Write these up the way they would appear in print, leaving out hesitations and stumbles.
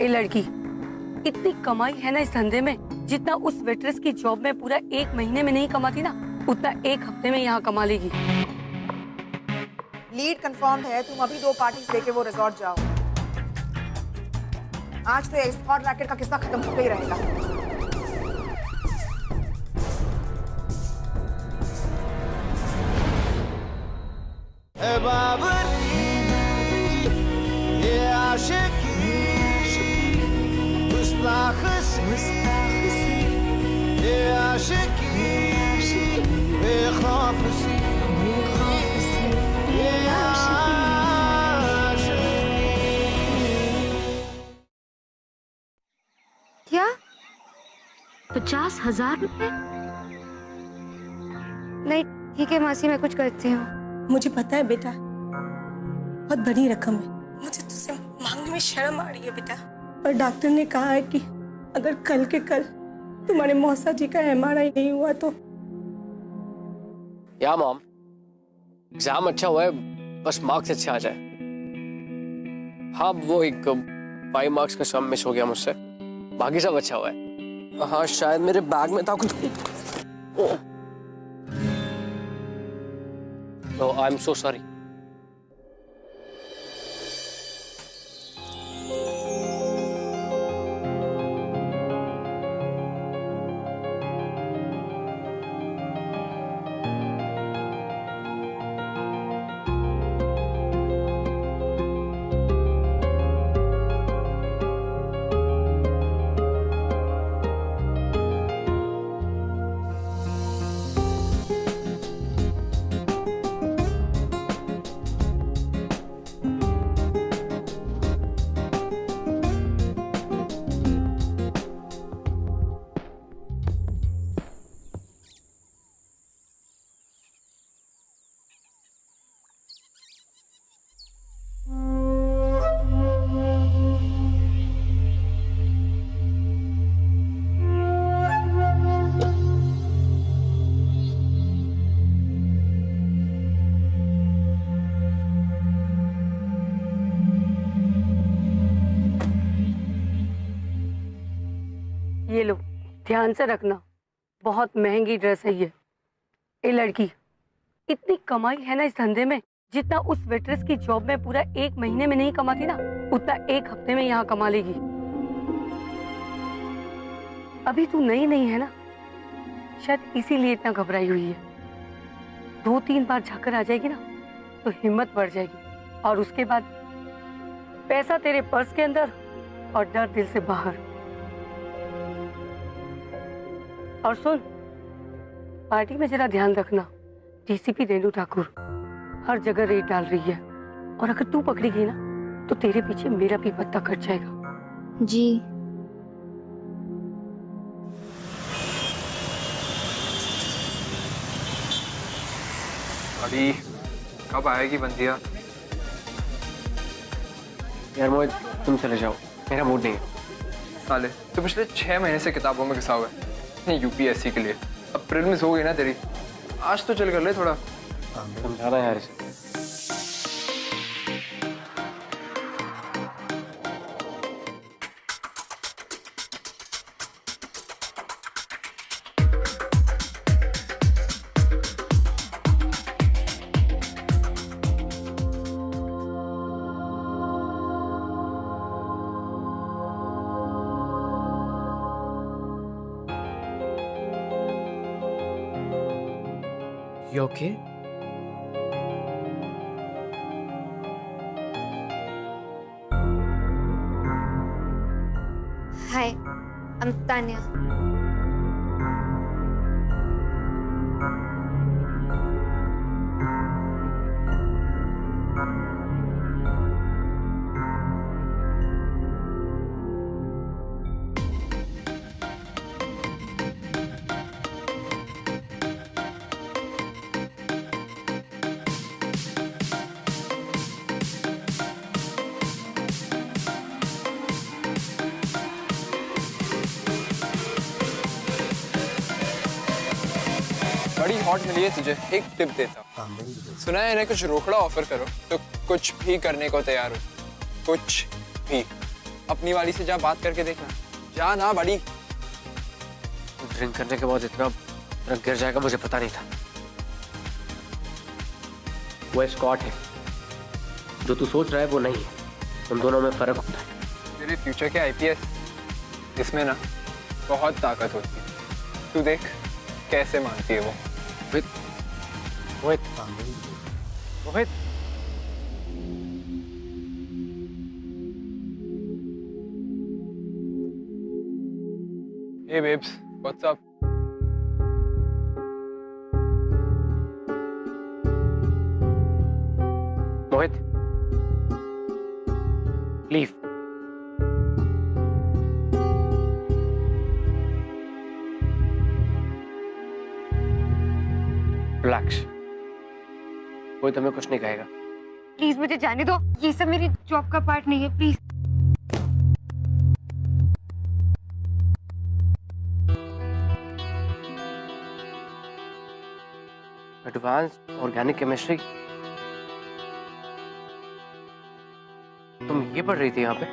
ए लड़की, इतनी कमाई है ना इस धंधे में, जितना उस वेट्रेस की जॉब में पूरा 1 महीने में नहीं कमाती ना, उतना 1 हफ्ते में यहाँ कमा लेगी। लीड कंफर्म्ड है, तुम अभी 2 पार्टीज लेके वो रिजॉर्ट जाओ। आज तो एस्कॉर्ट रैकेट का किस्सा खत्म होते ही रहेगा। क्या 50,000 रुपए? नहीं ठीक है मासी, मैं कुछ करती हूँ। मुझे पता है बेटा, बहुत बड़ी रकम है, मुझे तुझसे मांगने में शर्म आ रही है बेटा। पर डॉक्टर ने कहा है कि अगर कल के कल तुम्हारे मौसा जी का MRI नहीं हुआ तो। या मॉम, एग्जाम अच्छा हुआ है, बस मार्क्स अच्छे आ जाए। हाँ वो एक 5 मार्क्स का सम मिस हो गया मुझसे, बाकी सब अच्छा हुआ है। हाँ शायद मेरे बैग में था कुछ। I am so sorry. ये लो, ध्यान से रखना, बहुत महंगी ड्रेस है ये। ए लड़की, इतनी कमाई है ना इस धंधे में, जितना उस वेट्रेस की जॉब में पूरा 1 महीने में नहीं कमाती ना, उतना 1 हफ्ते में यहाँ कमा लेगी। अभी तू नई नहीं है ना, शायद इसीलिए इतना घबराई हुई है। 2-3 बार झाकर आ जाएगी ना तो हिम्मत बढ़ जाएगी, और उसके बाद पैसा तेरे पर्स के अंदर और डर दिल से बाहर। और सुन, पार्टी में जरा ध्यान रखना, DCP रेणु ठाकुर हर जगह रेड डाल रही है, और अगर तू पकड़ी गई ना तो तेरे पीछे मेरा भी पत्ता कट जाएगा। जी अभी कब आएगी बंदिया? यार मोहित तुम चले जाओ, मेरा मूड नहीं है। साले तो पिछले 6 महीने से किताबों में घिसा हुआ है UPSC के लिए। अब प्रीलिम्स हो गई ना तेरी, आज तो चल कर ले थोड़ा। समझाना यार इसे। You okay? Hi, I'm Tanya. बड़ी हॉट मिली है तुझे, एक टिप देता। सुना है इन्हें कुछ रोकड़ा ऑफर करो तो कुछ भी करने को तैयार हो, कुछ भी। अपनी वाली से जा बात करके देखना। जा ना बड़ी। ड्रिंक करने के बाद इतना गिर जाएगा मुझे पता नहीं था। वो स्कॉट है, जो तू सोच रहा है वो नहीं है। उन दोनों में फर्क होता है। तेरे फ्यूचर के आईपीएस, इसमें ना बहुत ताकत होती है। तू देख कैसे मानती है वो। मोहित, मोहित, Hey babes, what's up? मोहित, लीव। रिलैक्स, कोई तुम्हें कुछ नहीं कहेगा। प्लीज मुझे जाने दो, ये सब मेरी जॉब का पार्ट नहीं है, प्लीज। एडवांस ऑर्गेनिक केमिस्ट्री, तुम ये पढ़ रही थी यहाँ पे?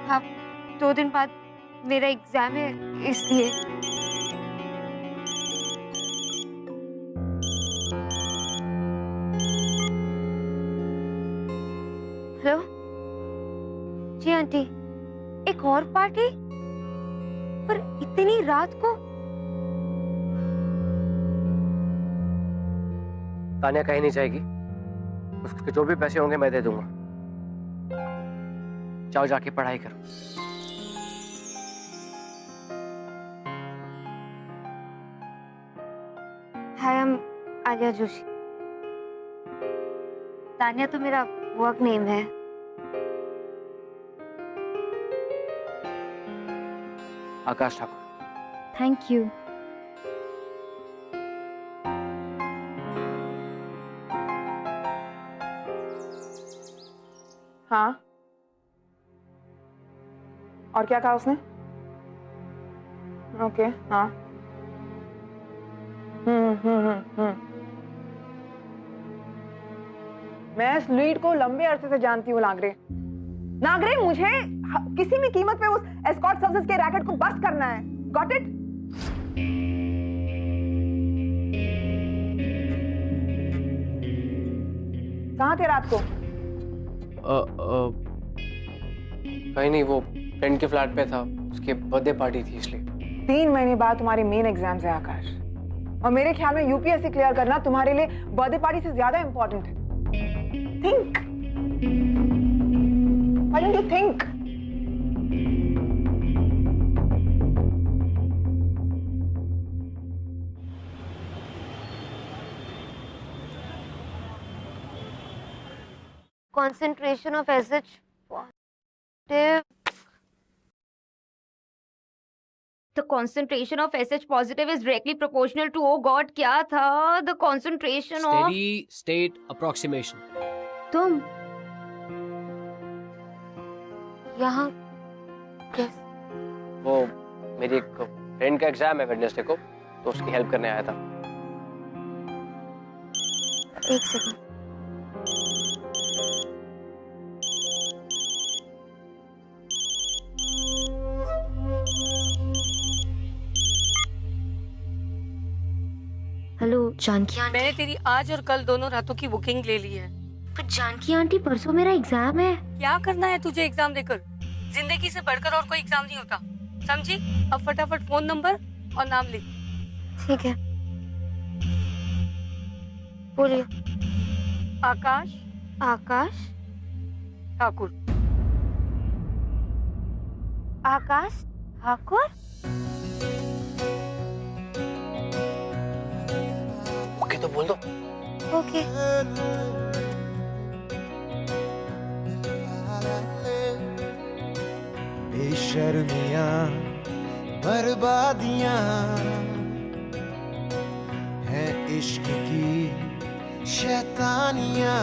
हाँ, 2 दिन बाद मेरा एग्जाम है, इसलिए। हेलो जी आंटी, एक और पार्टी? पर इतनी रात को? तानिया कहीं नहीं जाएगी, उसके जो भी पैसे होंगे मैं दे दूंगा। जाओ जाके पढ़ाई करो। Hi, I am Alia Joshi. Tania तो मेरा वर्क नेम है। आकाश ठाकुर। Thank you. हाँ, और क्या कहा उसने? ओके, हाँ। मैं इस लीड को लंबे अरसे से जानती हूँ नागरे। नागरे, मुझे किसी भी कीमत पे उस एस्कॉर्ट सर्विसेज के रैकेट को बस्ट करना है। Got it? कहाँ थे रात को? कहीं नहीं, वो फ्रेंड के फ्लैट पे था, उसके बर्थडे पार्टी थी इसलिए। 3 महीने बाद तुम्हारे मेन एग्जाम्स है आकाश, और मेरे ख्याल में यूपीएससी क्लियर करना तुम्हारे लिए बर्थडे पार्टी से ज्यादा इंपॉर्टेंट है। Think, why don't you think? Concentration of SH positive. The concentration of SH positive is directly proportional to, oh God, क्या था? The concentration of Steady state approximation. तुम यहाँ कैसे? वो मेरी एक फ्रेंड का एग्जाम है वेडनेसडे को, तो उसकी हेल्प करने आया था। एक सेकंड। Hello Janaki aunty. मैंने तेरी आज और कल दोनों रातों की बुकिंग ले ली है। पर जानकी आंटी, परसों मेरा एग्जाम है। क्या करना है तुझे एग्जाम देकर? जिंदगी से बढ़कर और कोई एग्जाम नहीं होता, समझी? अब फटाफट फोन नंबर और नाम लिख। ठीक है, बोलिए। आकाश आकाश ठाकुर। आकाश ठाकुर। ओके तो बोल दो। ओके। बेशर्मियां बर्बादियां हैं इश्क की शैतानियां,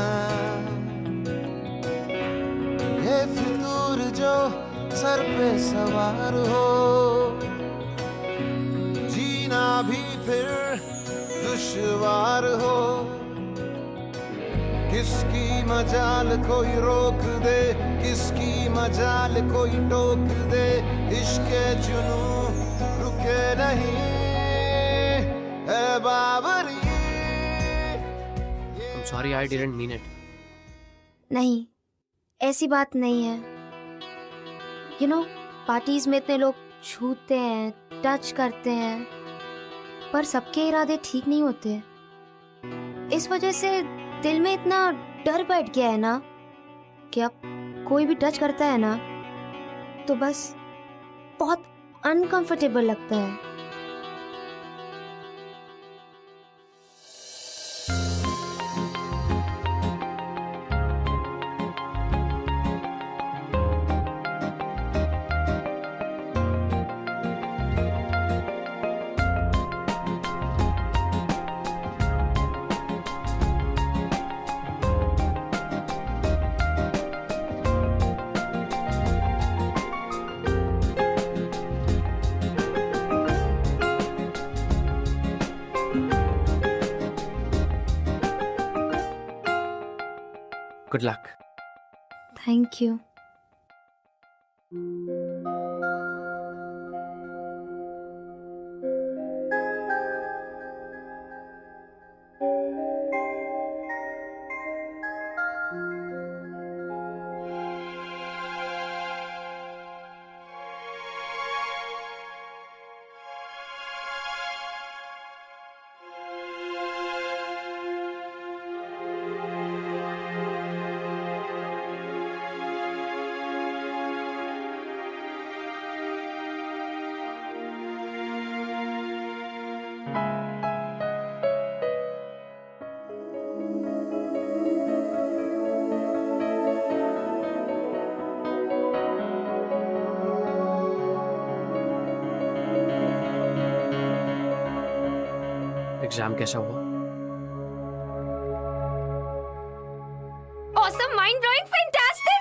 ये फितूर जो सर पे सवार हो, जीना भी फिर दुश्वार हो। किसकी मजाल कोई रोक दे, किसकी मजाल कोई टोक दे, इश्क जुनू रुके नहीं है Babri. Sorry, I didn't mean it. नहीं, ऐसी बात नहीं है। यू नो, पार्टीज में इतने लोग छूते हैं, टच करते हैं, पर सबके इरादे ठीक नहीं होते। इस वजह से दिल में इतना डर बैठ गया है ना कि अब कोई भी टच करता है ना तो बस बहुत अनकंफर्टेबल लगता है। Good luck. Thank you. Exam कैसा हुआ? Awesome, mind blowing, fantastic!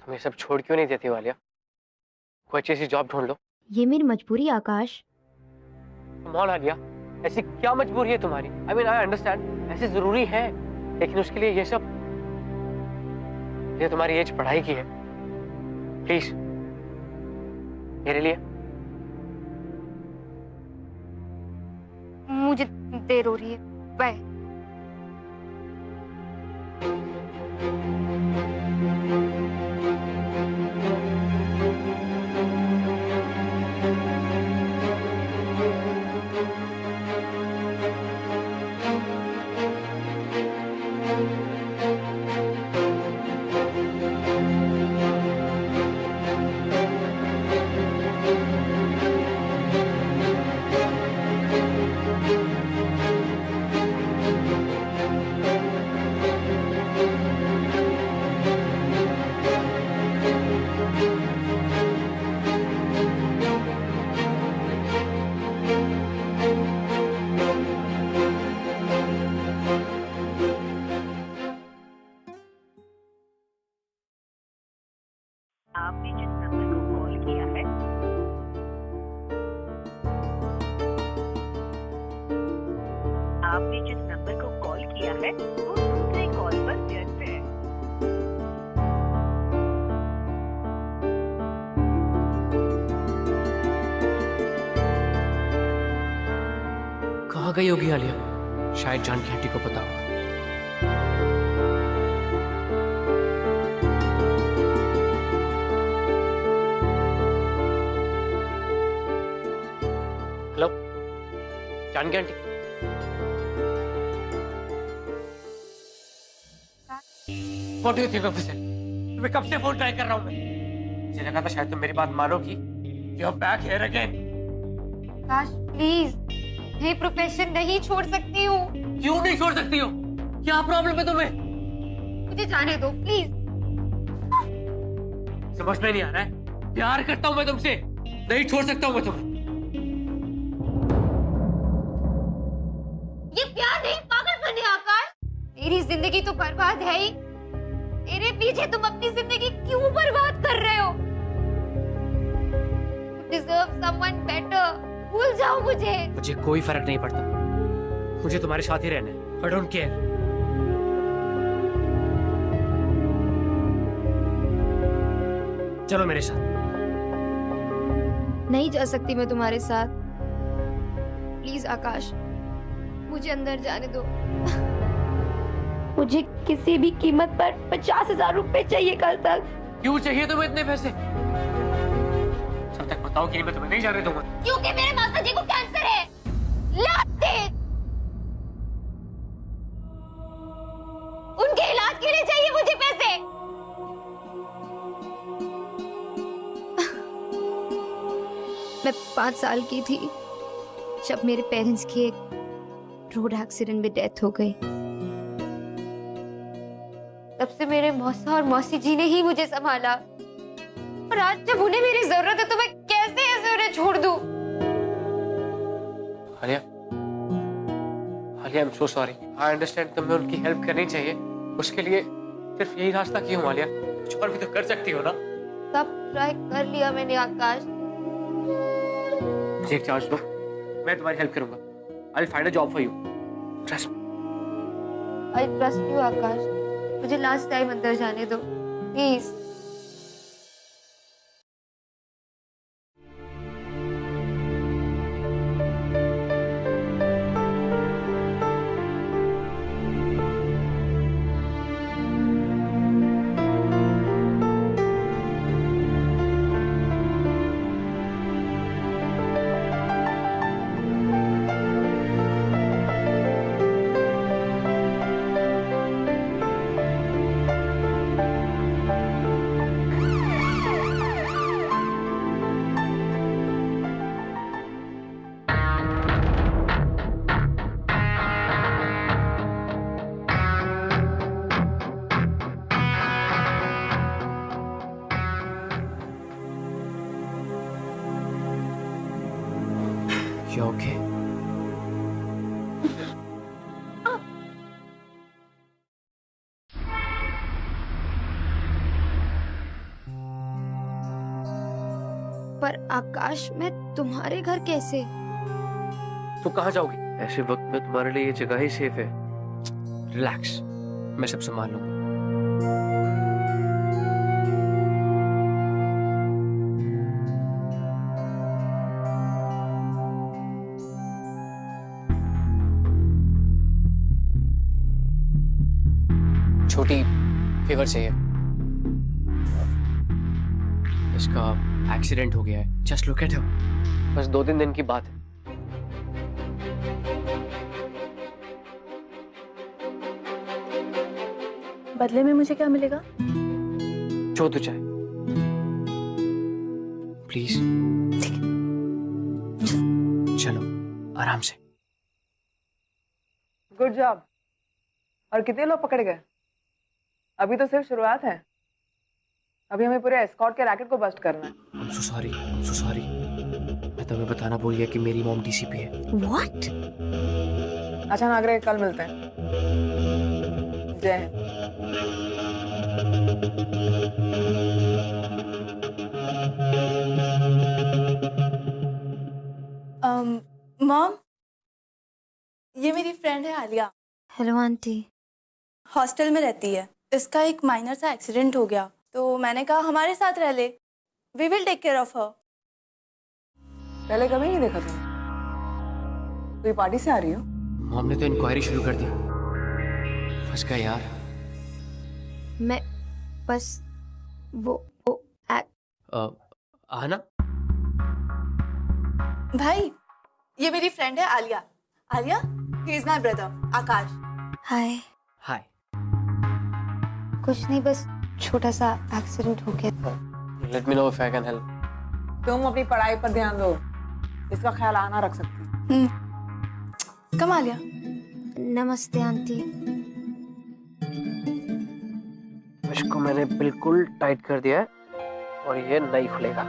तुम ये सब छोड़ क्यों नहीं देती वालिया? कोई अच्छी सी जॉब ढूंढ लो। ये मेरी मजबूरी आकाश। कमाल आलिया, ऐसी क्या मजबूरी है तुम्हारी? आई मीन आई अंडरस्टैंड, ऐसे जरूरी है, लेकिन उसके लिए ये सब, ये तुम्हारी एज पढ़ाई की है। प्लीज मेरे लिए। मुझे देर हो रही है, बाय। आपने जिस नंबर को कॉल किया है वो दूसरे कॉल पर व्यस्त है। कहाँ गई होगी आलिया? शायद जानकी आंटी को पता होगा। Hello Janaki aunty. What do you think of this? मैं कब से फोन ट्राई कर रहा हूँ मैं। मुझे लगा था शायद तुम मेरी बात मानोगी। You're back here again. Akash please, ये प्रोफेशन नहीं छोड़ सकती हूँ। क्यों नहीं छोड़ सकती हो? क्या प्रॉब्लम है तुम्हें? मुझे जाने दो प्लीज। समझ में नहीं आ रहा है? प्यार करता हूँ मैं तुमसे, नहीं छोड़ सकता हूँ मैं तुम्हें। ये मेरी जिंदगी तो बर्बाद है ही, मेरे पीछे तुम अपनी जिंदगी क्यों बर्बाद कर रहे हो? You deserve someone better. भूल जाओ मुझे। मुझे कोई फर्क नहीं पड़ता, मुझे तुम्हारे साथ ही रहना है। I don't care. चलो मेरे साथ। नहीं जा सकती मैं तुम्हारे साथ। प्लीज आकाश, मुझे अंदर जाने दो। मुझे किसी भी कीमत पर 50,000 रुपए चाहिए कल तक। क्यों चाहिए तुम्हें इतने पैसे? सब तक बताओ कि मैं तुम्हें नहीं जाने दूंगा। क्योंकि मेरे माता जी को कैंसर है। उनके इलाज के लिए चाहिए मुझे पैसे। मैं 5 साल की थी जब मेरे पेरेंट्स की एक रोड एक्सीडेंट में डेथ हो गई। तब से मेरे मौसा और मौसी जी ने ही मुझे संभाला, और आज जब उन्हें मेरी जरूरत है तो मैं कैसे ऐसे उन्हें छोड़ दूं? Alia, Alia, I am so sorry. I understand तुम्हें उनकी हेल्प करनी चाहिए, उसके लिए सिर्फ यही रास्ता क्यों आलिया? कुछ और भी तो कर सकती हो ना। सब ट्राई कर लिया मैंने आकाश। मुझे एक चांस दो, मैं तुम्हारी हेल्प करूंगा। I will find a job for you, trust me. I trust you Akash, मुझे लास्ट टाइम अंदर जाने दो प्लीज। You okay? पर आकाश, मैं तुम्हारे घर कैसे? तू कहाँ जाओगी? ऐसे वक्त में तुम्हारे लिए ये जगह ही सेफ है। रिलैक्स, मैं सब संभाल लूंगा। छोटी फेवर चाहिए। इसका एक्सीडेंट हो गया है। Just look at him. बस 2-3 दिन की बात है। बदले में मुझे क्या मिलेगा? जो तू चाहे। प्लीज चलो आराम से। Good job. और कितने लोग पकड़े गए? अभी तो सिर्फ शुरुआत है। अभी हमें पूरे एस्कॉर्ट के रैकेट को बस्ट करना है। I'm so sorry, I'm so sorry। मैं तुम्हें बताना भूल गया कि मेरी मॉम डीसीपी है। What? अच्छा नागरे, कल मिलते हैं। जय हिंद। मॉम, ये मेरी फ्रेंड है आलिया। Hello aunty. हॉस्टल में रहती है। इसका एक माइनर सा एक्सीडेंट हो गया, तो मैंने कहा हमारे साथ रह ले। We will take care of her. पहले कभी नहीं देखा तुमने? कोई पार्टी से आ रही हो? मॉम ने तो इंक्वायरी शुरू कर दी। फंस गया यार। मैं बस वो आना। भाई, ये मेरी फ्रेंड है Alia. Alia, he is my brother Akash. Hi. Hi. कुछ नहीं, बस छोटा सा एक्सीडेंट हो गया। Let me know if I can help. तुम अपनी पढ़ाई पर ध्यान दो, इसका ख्याल आना रख सकती हो। कम आलिया। नमस्ते आंटी। इसको मैंने बिल्कुल टाइट कर दिया है और ये नहीं खुलेगा।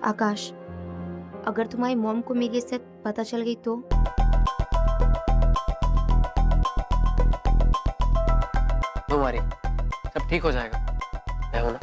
आकाश, अगर तुम्हारी मॉम को मेरी इज्जत पता चल गई तो? तुम्हारी सब ठीक हो जाएगा, मैं हूं ना।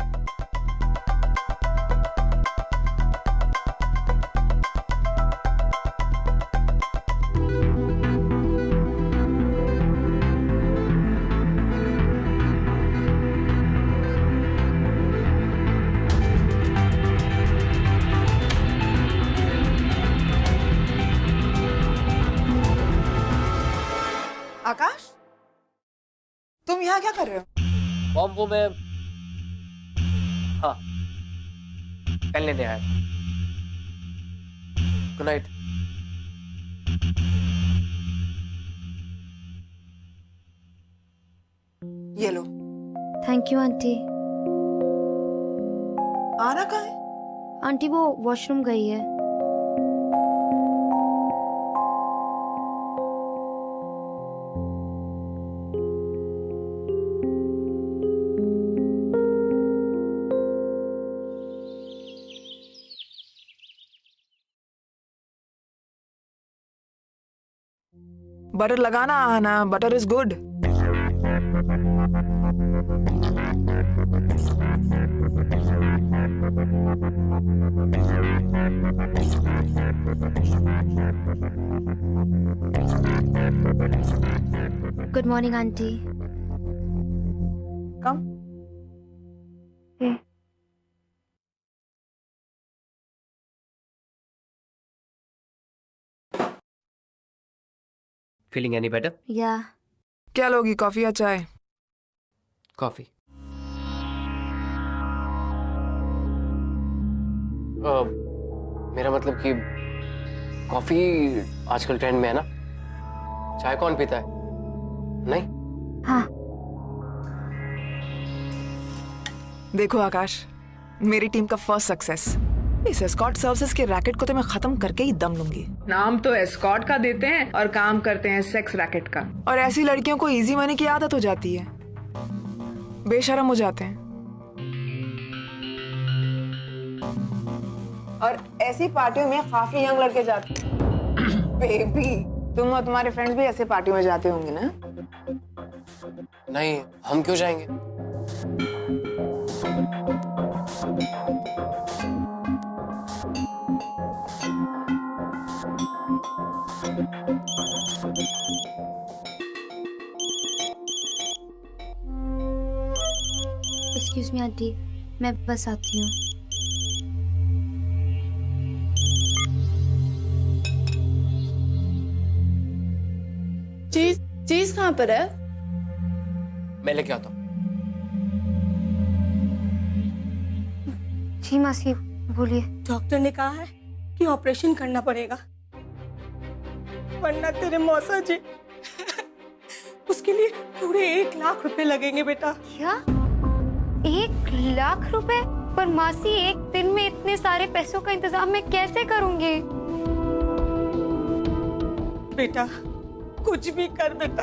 आकाश, तुम यहाँ क्या कर रहे हो? बॉम्ब वो मैं, हाँ, कल लेने आया था। Good night. ये लो। Thank you aunty. आना कहाँ है? आंटी वो वॉशरूम गई है। बटर लगाना आना, butter is good. Good morning aunty. Come. Feeling any better? या। क्या लोगी, कॉफी या चाय? कॉफी। मेरा मतलब कि कॉफी आजकल ट्रेंड में है ना, चाय कौन पीता है? नहीं? हाँ। देखो आकाश, मेरी टीम का फर्स्ट सक्सेस। इस एस्कॉर्ट सर्विसेज के रैकेट को तो मैं खत्म करके ही दम लूंगी। नाम तो एस्कॉर्ट का देते हैं और काम करते हैं सेक्स रैकेट का। और ऐसी लड़कियों को इजी मनी की आदत हो जाती है, बेशरम हो जाते हैं। और ऐसी पार्टियों में काफी यंग लड़के जाते हैं। बेबी, तुम और तुम्हारे फ्रेंड्स भी ऐसे पार्टियों में जाते होंगे ना? नहीं, हम क्यों जाएंगे? एक्सक्यूज मी आंटी, मैं बस आती हूँ। चीज कहाँ पर है? मैं लेके आता हूँ। जी मासी, बोलिए। डॉक्टर ने कहा है कि ऑपरेशन करना पड़ेगा, वरना तेरे मौसा जी उसके लिए पूरे 1 लाख रुपए लगेंगे बेटा। क्या? 1 लाख रुपए? पर मासी, एक दिन में इतने सारे पैसों का इंतजाम मैं कैसे करूंगी? बेटा कुछ भी कर बेटा,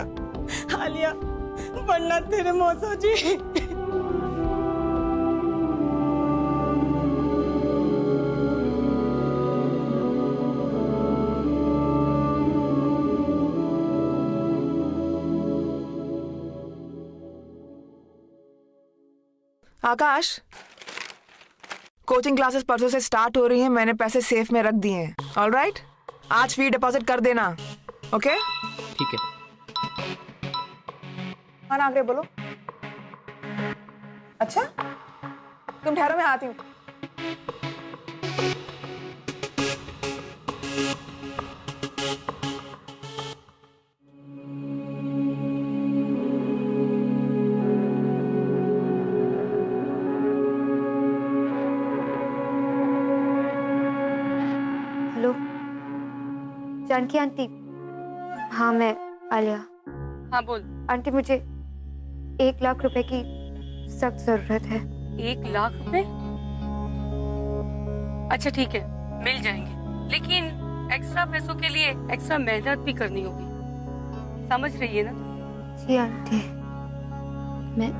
आलिया, वरना तेरे मौसा जी। आकाश, कोचिंग क्लासेस परसों से स्टार्ट हो रही हैं। मैंने पैसे सेफ में रख दिए हैं। ऑलराइट, आज फी डिपॉजिट कर देना। ओके? ठीक है। हाँ नागरे, बोलो। अच्छा, तुम ठहरो, मैं आती हूँ। Hello Janaki aunty. हाँ, मैं आलिया। हाँ बोल। आंटी, मुझे 1 लाख रुपए की सख्त जरूरत है। 1 लाख रुपए? अच्छा ठीक है, मिल जाएंगे, लेकिन एक्स्ट्रा पैसों के लिए एक्स्ट्रा मेहनत भी करनी होगी, समझ रही है ना? जी आंटी, मैं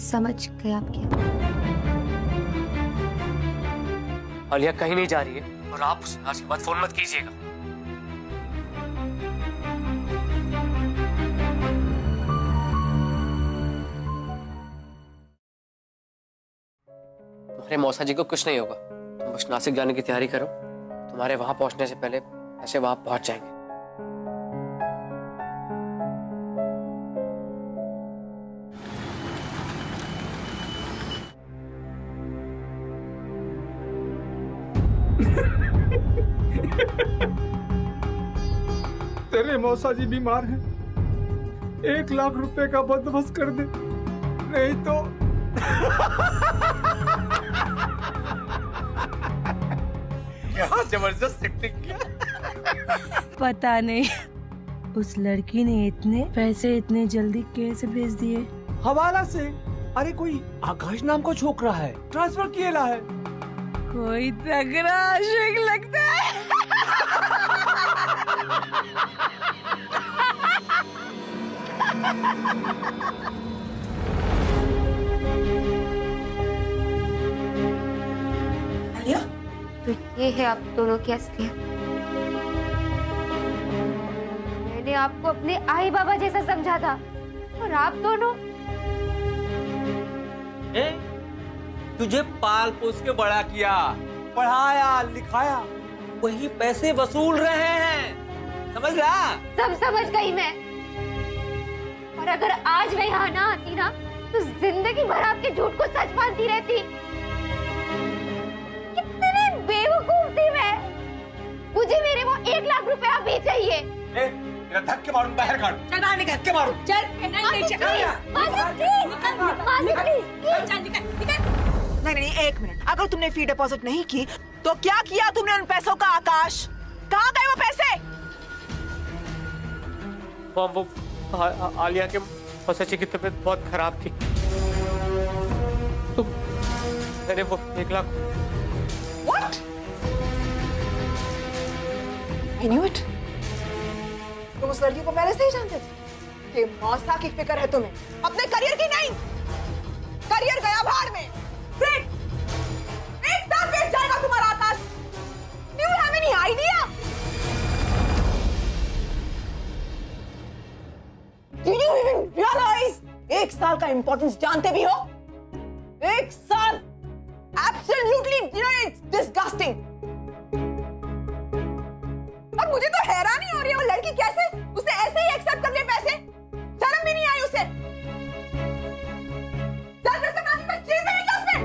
समझ गई आपकी। आलिया कहीं नहीं जा रही है, और आप उसे आज के बाद फोन मत कीजिएगा। तुम्हारे मौसा जी को कुछ नहीं होगा, तुम बस नासिक जाने की तैयारी करो। तुम्हारे वहां पहुंचने से पहले ऐसे वहां पहुंच जाएंगे। तेरे मौसा जी बीमार हैं, 1 लाख रुपए का बंदोबस्त कर दे, नहीं तो क्या जबरदस्त एक्टिंग किया। पता नहीं उस लड़की ने इतने पैसे इतने जल्दी कैसे भेज दिए। हवाला से। अरे कोई आकाश नाम को छोकरा है, ट्रांसफर किया है। कोई तगड़ा आशिक लगता है। आलिया, तो ये है आप दोनों की असलियत। मैंने आपको अपने आई बाबा जैसा समझा था और आप दोनों तुझे पाल पोस के बड़ा किया, पढ़ाया लिखाया, वही पैसे वसूल रहे हैं, समझ रहा? सब समझ गई मैं। और अगर आज मैं यहाँ ना आती ना तो जिंदगी भर आपके झूठ को सच मानती रहती। कितनी बेवकूफ थी मैं। मुझे मेरे वो 1 लाख रुपए अभी चाहिए। तेरा धक्के मारूं, बाहर काट। चल बाहर निकल, धक्के मारूं। चल नहीं, 1 मिनट। अगर तुमने फी डिपॉजिट नहीं की तो क्या किया तुमने उन पैसों का? आकाश, कहाँ गए वो पैसे? वो आलिया के मौसा जी की तबीयत बहुत खराब थी, तो मैंने वो 1 lakh. What? I knew it. तुम उस लड़की को पहले से ही जानते थे कि मौसा की फिक्र है तुम्हें, अपने करियर की नहीं। करियर गया भाड़ में। Great. 1 साल वेस्ट जाएगा तुम्हारा। आकाश, Do you have any idea? Do you even realize 1 साल का इंपॉर्टेंस जानते भी हो? 1 साल Absolutely, it's disgusting. और मुझे तो हैरानी हो रही है, वो लड़की कैसे उसने ऐसे ही एक्सेप्ट कर लिए पैसे? शर्म भी नहीं आई उसे? चल फिर से नाम में चीज़ नहीं क्या उसमें?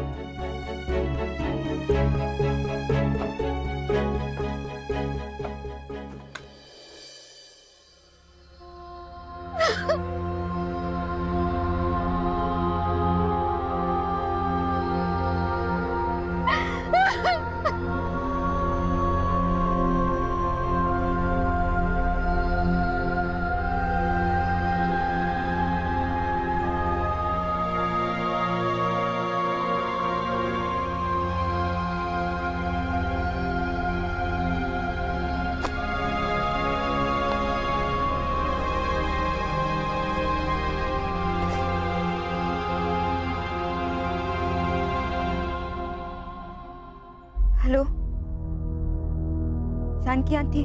Hello, Janaki aunty.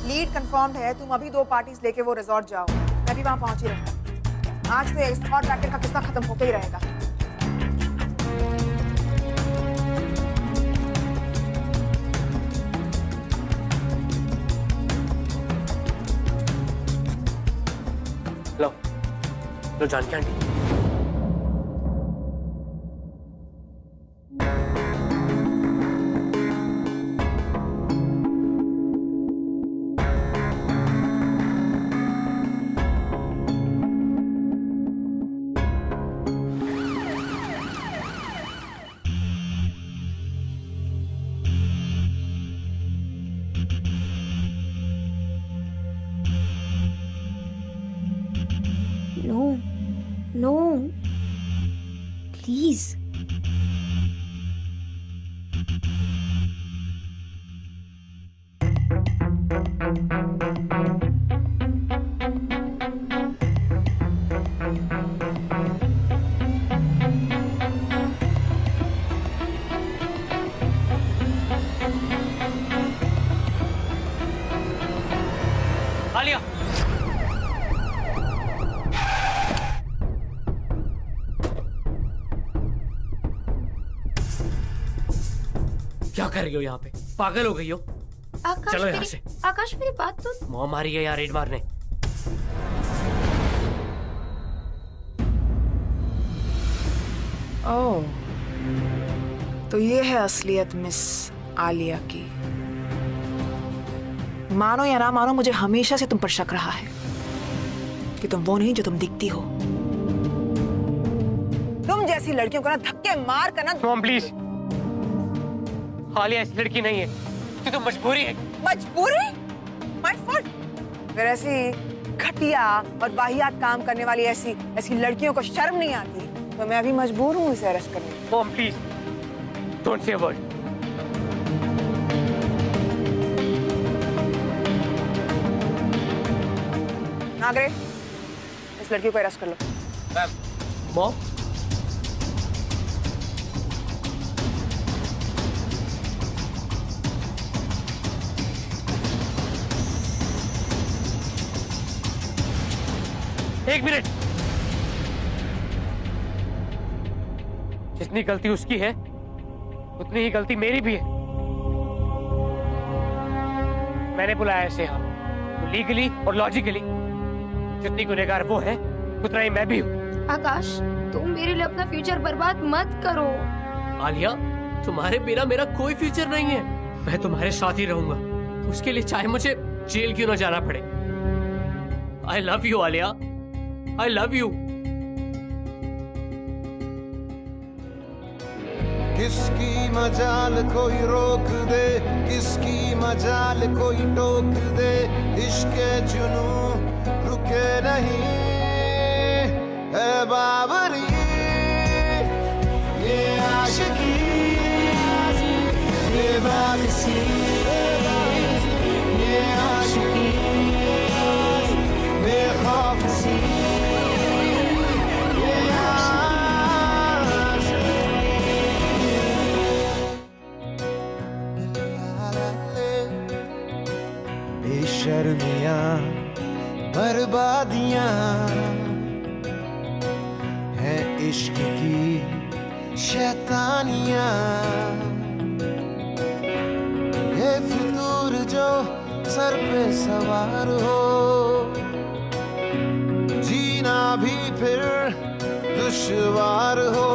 Lead confirmed है, तुम अभी 2 पार्टीज लेके वो रिजॉर्ट जाओ, मैं भी वहां पहुंची रहूंगी। आज तो एस्कॉर्ट रैकेट का किस्सा खत्म होकर ही रहेगा। लो Janki aunty. No, please. Alia, क्या कर रही हो यहाँ पे? पागल हो गई हो? आकाश, चलो यहाँ से। आकाश मेरी बात तो। मॉम आ रही है यहाँ रेड मारने। ओह, तो ये है असलियत मिस आलिया की। मानो या ना मानो, मुझे हमेशा से तुम पर शक रहा है कि तुम वो नहीं जो तुम दिखती हो। तुम जैसी लड़कियों को ना धक्के मार कर ना। मॉम प्लीज, आलिया ऐसी लड़की नहीं है, ये तो मजबूरी है। मजबूरी? My fault. फिर ऐसी घटिया और वाहियात काम करने वाली ऐसी लड़कियों को शर्म नहीं आती, तो मैं अभी मजबूर हूँ इसे अरेस्ट करने। Mom please, don't say a word. Nagare, इस लड़की को अरेस्ट कर लो। मॉम, एक मिनट। जितनी गलती उसकी है उतनी ही गलती मेरी भी है। मैंने बुलाया इसे यहाँ, तो लीगली और लॉजिकली जितनी गुनहगार वो है उतना ही मैं भी हूँ। आकाश, तुम मेरे लिए अपना फ्यूचर बर्बाद मत करो। आलिया, तुम्हारे बिना मेरा कोई फ्यूचर नहीं है। मैं तुम्हारे साथ ही रहूंगा, उसके लिए चाहे मुझे जेल क्यों ना जाना पड़े। I love you Alia, I love you. किसकी मजाल कोई रोक दे, किसकी मजाल कोई टोक दे, इश्क जुनू रुके नहीं है बाबरी। ये आशिकी ये बारिशी, ये आशिकी बेखौफ सी। बेशर्मियाँ बर्बादियाँ हैं इश्क की शैतानियाँ। ये फितूर जो सर पे सवार हो, जीना भी फिर दुश्वार हो।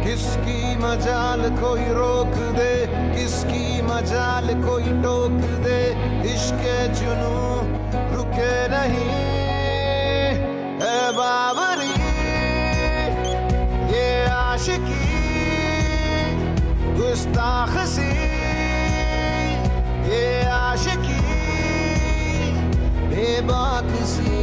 किसकी मजाल कोई रोक दे, किसकी मजाल कोई टोक दे, इश्क जुनू रुके नहीं है बाबरी। ये आशिकी गुस्ताख सी, ये आशिकी बेबाक सी।